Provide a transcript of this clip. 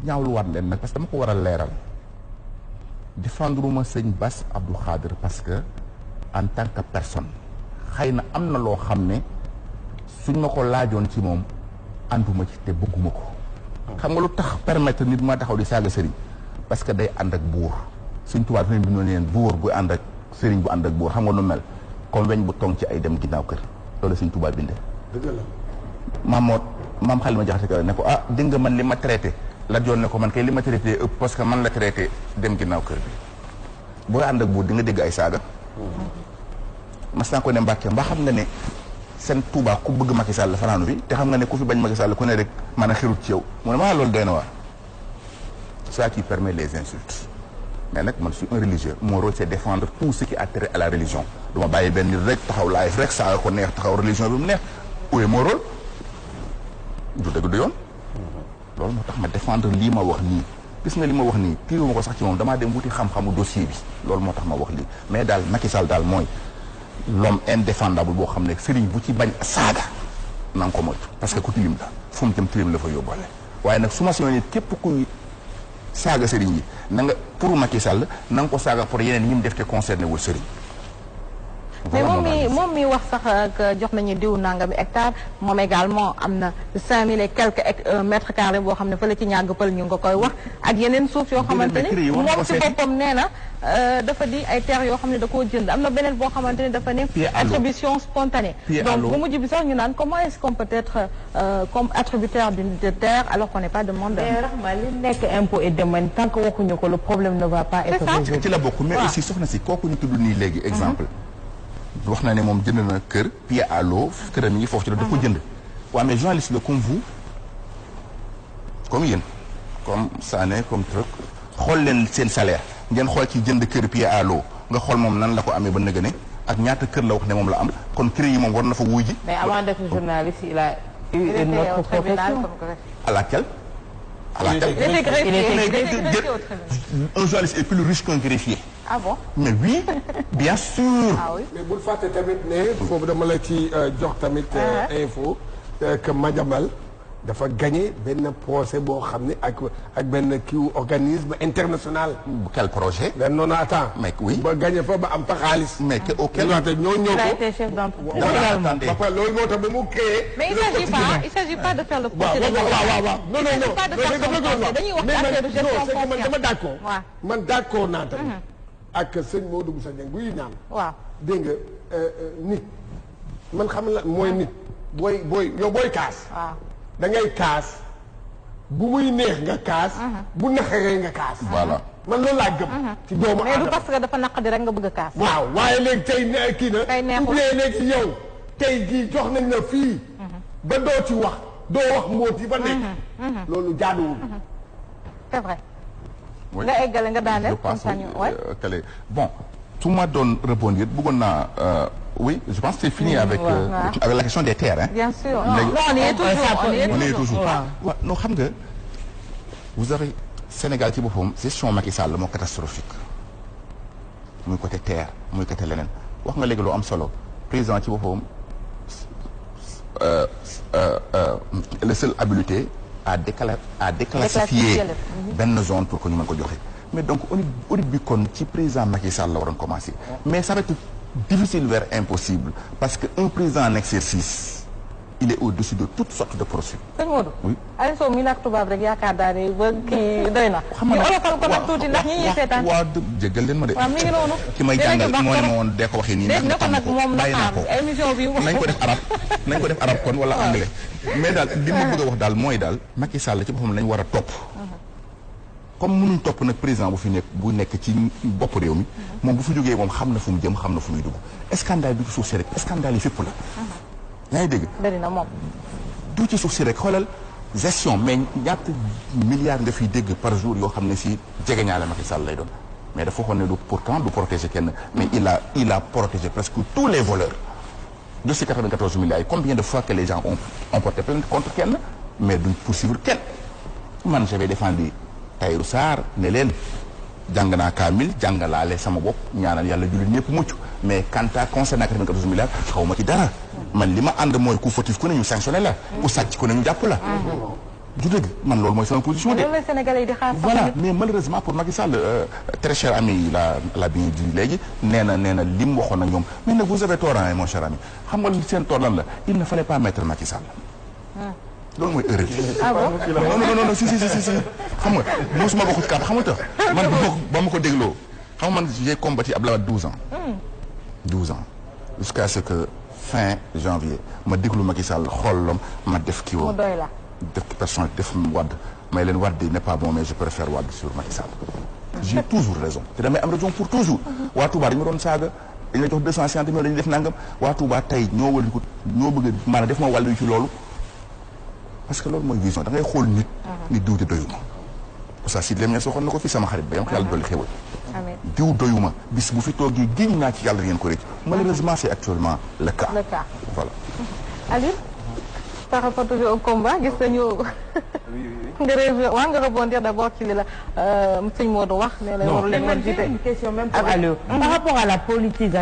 ñaawluwaat leen nag parce que dama ko war a leeral défendre ma sëñ Bass Abdou Khadre parce que en tant que personne xëy na am na loo xam ne suñ ma ko laajoon ci moom ànduma ci te bëgguma ko. xam nga lu tax permettre nit ma taxaw di saaga sëriñ parce que day ànd ak buur suñ tubaab fi mu ne leen buur bu ànd ak sëriñ bu ànd ak buur xam nga nu mel comme weñ bu tong ci ay dem ginnaaw kër loolu suñ tubaab bindee. dëgg la. maam xel ma jaxate ka ne ko ah dégg nga man li ma traité la joon ne ko man kay li ma traité ëpp parce que man la traité dem ginnaaw kër bi booy ànd ak buur di nga dégg ay saaga. mas naa ko ne Mbàkke mbaa xam nga ne seen Touba ku bëgg Macky Sall fanaanu bi te xam nga ne ku fi bañ Macky Sall ku ne rek mën a xirut ci yow mu ne maa loolu doy na waar ça qui permet les insultes mais nag man je suis un religieux mon rôle c'est défendre tout ce qui a trait à la religion du ma bàyyi benn nit rek taxaw live rek saaga ko neex taxaw religion bi mu neex où est mon rôle du dëgg du yoon loolu moo tax ma défendre lii ma wax nii gis nga li ma wax nii tiiru ma ko sax ci moom damaa dem wuti xam-xamu dossier bi loolu moo tax ma wax lii mais daal Macky Sall daal mooy l'homme indéfendable boo xam ne sëriñ bu ci bañ saaga na nga ko moytu parce que ku tilim la fu mu jëm tilim la fa yóbbaale waaye nag su ma si nit képp kuy saaga sëriñ yi na nga pour Macky Sall na nga ko saaga pour yeneen yi mu def te concerné wul sëriñ. mais moom mi wax sax que jox nañu diw nangami hectare moom également am na 5000 et quelques mètres carrés boo xam ne fële ci ñàgg pël ñu nga koy wax ak yeneen suuf yoo xamante ni moom ci boppam nee na dafa di ay terres yoo xam ne da koo jënd am na beneen boo xamante ni dafa ne attribution spontanée donc bu mujj bi sax ñu naan comment est-ce qu'on peut être comme attributaire de terre alors qu'on n'est pas demandeur. mais Rahma li nekk impôt et domaine tant que waxuñu ko le problème ne va pas être résolu. ci la bokk mais aussi soxna si kooku ñu tudd nii léegi exemple wax na ne moom jënd na kër pied à l'eau këram yi foofu ci la da ko jënd waaw mais journaliste la comme vous comme yéen comme Sané comme truc xool leen seen salaire ngeen xool ci jënd kër pied à l'eau nga xool moom nan la ko amee ba nëgë ne ak ñaata kër la wax ne moom la am kon kër yi moom war na fa wuy ji. mais avant d'être journaliste il a eu une autre profession. à laquelle. à laquelle un journaliste est plus riche qu'un greffier. ah bon mais oui bien sûr. ah oui mais bul fàtte tamit ne foofu dama la ci jox tamit info que Madiambal dafa gagné benn procès boo xam ne ak benn kiiw organisme international. quel projet. ben non attends. mais oui ba gagné fa ba am fa xaalis. mais que auquel. ñoo il a ko. été chef d'entreprise. ba pare loolu moo tax ba mu créé. mais il s'agit pas de faire le procès. waaw non dañuy wax affaire gestion man dama d'accord. waaw man d'accord naa tamit. ak sëñ Modou Moussa Dieng buy ñaan. waaw dégg nga nit man xam la mooy nit booy kaas. waaw da ngay kaas bu muy neex nga kaas. bu naqaree nga kaas. voilà man loolu laa gëm. ci doomu mais du parce que dafa naqadi rek nga bëgg a kaas. waaw waaye léegi tey kii na. tey neexul léegi yow tey jii jox nañ la fii. ba doo ci wax doo wax mbóot yi ba nekk. loolu jaaduwul. c'est vrai. oui nga eggale nga daaneel. comme ça ñu bon su ma doon rebondir bëggoon naa oui je pense que c'est fini avec la question des terres hein. bien sûr non on y est toujours on y est toujours waaw non xam nga vous avez Sénégal ci boppam gestion Macky Sall moo catastrophique muy côté terre muy côté leneen wax nga léegi loo am solo président ci boppam le seul habilité à déclassifier benn zone pour que ñu mën ko joxe mais donc audit bi kon ci président Macky Sall la waroon commencer mais ça va être difficile vers impossible parce que un président en exercice il est au-dessus de toutes sortes de procédures. sëñ Modou. oui Aliou Sow mi nag tubaab rek yaakaar naa ne ba kii doy na. xam nga ñu olofal ko nag tuuti ndax ñi ñuy seetaan. waaw jéggal leen ma de. waaw mi ngi noonu. ki may jàngal moo ne ma woon dee ko waxee nii. dégg nga ko nag moom bàyyi naa ko émission bi. nañ ko def arab kon wala anglais. mais daal li ma bëgg a wax daal mooy daal Macky Sall ci boppam lañ war a topp. comme mënuñ topp nag président bu nekk ci bopp réew mi. moom bu fi jógee moom xam na fu mu jëm xam na fu muy dugg. scandale bi ci suuf si rek scandale yi fépp la. yaa ngi dégg. bëri na moom. du ci suuf si rek xoolal gestion mais ñaata milliards nga fiy dégg par jour yoo xam ne si jegeñaale Macky Sall lay doon mais dafa waxoon ne du pourtant du protéger kenn mais il a protégé presque tous les voleurs de ces 94 milliards yi combien de fois que les gens ont porté plainte contre kenn mais duñ poursuivre kenn man j'avais défendu Tahirou Sarr ne leen jàng naa kaamil jàngalaale sama bopp ñaanal yàlla jullit ñëpp mucc mais quant à concernant 94 milliards xaw ma ci dara man li ma ànd mooy ku fautif ku ne ñu sanctionné la ku sàcc ku ne ñu jàpp la du dëgg man loolu mooy sama position de. loolu la Sénégalais yi di xaar. voilà mais malheureusement pour Macky Sall très cher ami la bien dit léegi nee na li mu waxoon ak ñoom mais nag vous avez tort hein mon cher ami xam nga li seen tort lan la il ne fallait pas mettre Macky Sall. loolu mooy erreur bi. ah bon non si xam nga mosuma bokk ci kàpp xam nga tax man ba ma ko dégloo xam nga man j'ai combattu Abdoulaye Wade 12 ans. 12 ans jusqu'à ce que fin janvier ma déglu Macky Sall xool ma def kii woon. mu doy la. def personne def Wade may leen Wade n'est pas bon mais je préfère Wade sur Macky Sall. j'ai toujours raison te damay am raison pour toujours. waa Touba dañu doon saaga dañu la jox 250 millions dañuy def nangam waa Touba tey ñoo wël ko ñoo bëgg maanaam def ma wàllu yu ci loolu. parce que loolu mooy vision da ngay xool nit. ni diw di doyuma. Oustaz Sidy Lamine Niass waxoon na ko fi sama xarit ba yam ko yàlla dolli xéwal. amiin diw doyuma bis bu fi toogee génn naa ci yàlla ngeen ko rëcc. malheureusement c'est actuellement le cas. Voilà. Aliou. par rapport toujours au combat gis nañu. nga rebondir d'abord ci li la sëñ Modou wax. nee na waru leen woon jiite une question même pour Aliou. Par rapport à la politisation.